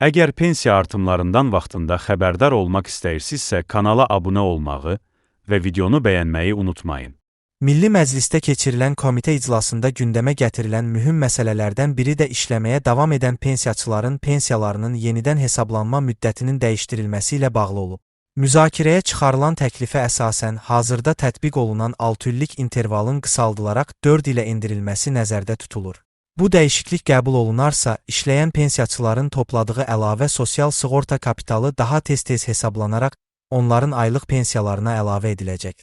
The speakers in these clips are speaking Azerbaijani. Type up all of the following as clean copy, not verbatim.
Əgər pensiya artımlarından vaxtında xəbərdar olmaq istəyirsinizsə, kanala abunə olmağı və videonu bəyənməyi unutmayın. Milli Məclisdə keçirilən komitə iclasında gündəmə gətirilən mühüm məsələlərdən biri də işləməyə davam edən pensiyaçıların pensiyalarının yenidən hesablanma müddətinin dəyişdirilməsi ilə bağlı olub. Müzakirəyə çıxarılan təklifə əsasən hazırda tətbiq olunan 6 illik intervalın qısaldılaraq 4 ilə endirilməsi nəzərdə tutulur. Bu dəyişiklik qəbul olunarsa, işləyən pensiyaçıların topladığı əlavə sosial sığorta kapitalı daha tez-tez hesablanaraq onların aylıq pensiyalarına əlavə ediləcək.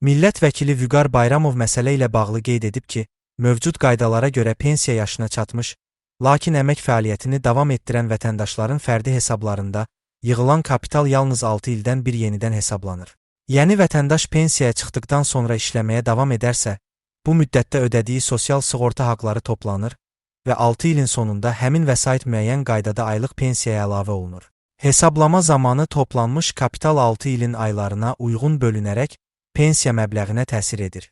Millət vəkili Vüqar Bayramov məsələ ilə bağlı qeyd edib ki, mövcud qaydalara görə pensiya yaşına çatmış, lakin əmək fəaliyyətini davam etdirən vətəndaşların fərdi hesablarında yığılan kapital yalnız 6 ildən bir yenidən hesablanır. Yəni vətəndaş pensiyaya çıxdıqdan sonra işləməyə davam edərsə, bu müddətdə ödədiyi sosial sığorta haqları toplanır və 6 ilin sonunda həmin vəsait müəyyən qaydada aylıq pensiyaya əlavə olunur. Hesablama zamanı toplanmış kapital 6 ilin aylarına uyğun bölünərək pensiya məbləğinə təsir edir.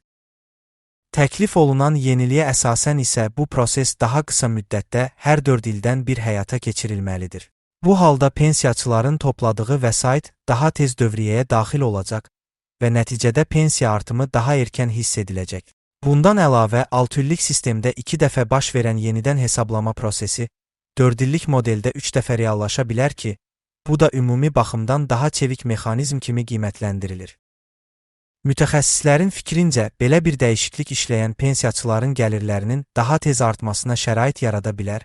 Təklif olunan yeniliyə əsasən isə bu proses daha qısa müddətdə hər 4 ildən bir həyata keçirilməlidir. Bu halda pensiyaçıların topladığı vəsait daha tez dövriyyəyə daxil olacaq və nəticədə pensiya artımı daha erkən hiss ediləcək. Bundan əlavə, 6 illik sistemdə 2 dəfə baş verən yenidən hesablama prosesi 4 illik modeldə 3 dəfə reallaşa bilər ki, bu da ümumi baxımdan daha çevik mexanizm kimi qiymətləndirilir. Mütəxəssislərin fikrincə, belə bir dəyişiklik işləyən pensiyaçıların gəlirlərinin daha tez artmasına şərait yarada bilər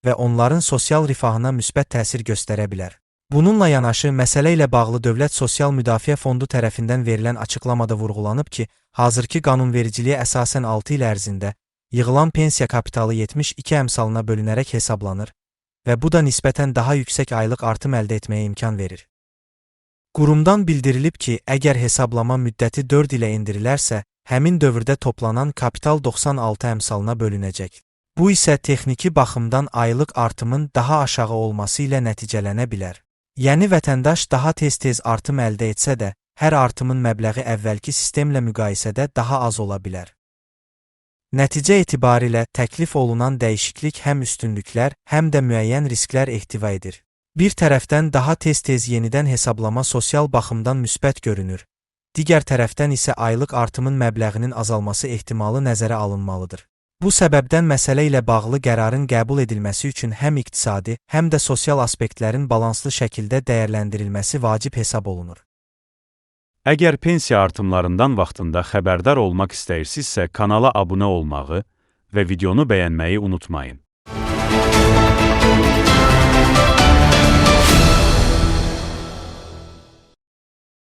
və onların sosial rifahına müsbət təsir göstərə bilər. Bununla yanaşı, məsələ ilə bağlı Dövlət Sosial Müdafiə Fondu tərəfindən verilən açıqlamada vurğulanıb ki, hazırki qanunvericiliyə əsasən 6 il ərzində yığılan pensiya kapitalı 72 əmsalına bölünərək hesablanır və bu da nisbətən daha yüksək aylıq artım əldə etməyə imkan verir. Qurumdan bildirilib ki, əgər hesablama müddəti 4 ilə endirilərsə, həmin dövrdə toplanan kapital 96 əmsalına bölünəcək. Bu isə texniki baxımdan aylıq artımın daha aşağı olması ilə nəticələnə bilər. Yəni vətəndaş daha tez-tez artım əldə etsə də, hər artımın məbləği əvvəlki sistemlə müqayisədə daha az ola bilər. Nəticə etibarilə təklif olunan dəyişiklik həm üstünlüklər, həm də müəyyən risklər ehtiva edir. Bir tərəfdən daha tez-tez yenidən hesablama sosial baxımdan müsbət görünür, digər tərəfdən isə aylıq artımın məbləğinin azalması ehtimalı nəzərə alınmalıdır. Bu səbəbdən məsələ ilə bağlı qərarın qəbul edilməsi üçün həm iqtisadi, həm də sosial aspektlərin balanslı şəkildə dəyərləndirilməsi vacib hesab olunur. Əgər pensiya artımlarından vaxtında xəbərdar olmaq istəyirsinizsə, kanala abunə olmağı və videonu bəyənməyi unutmayın.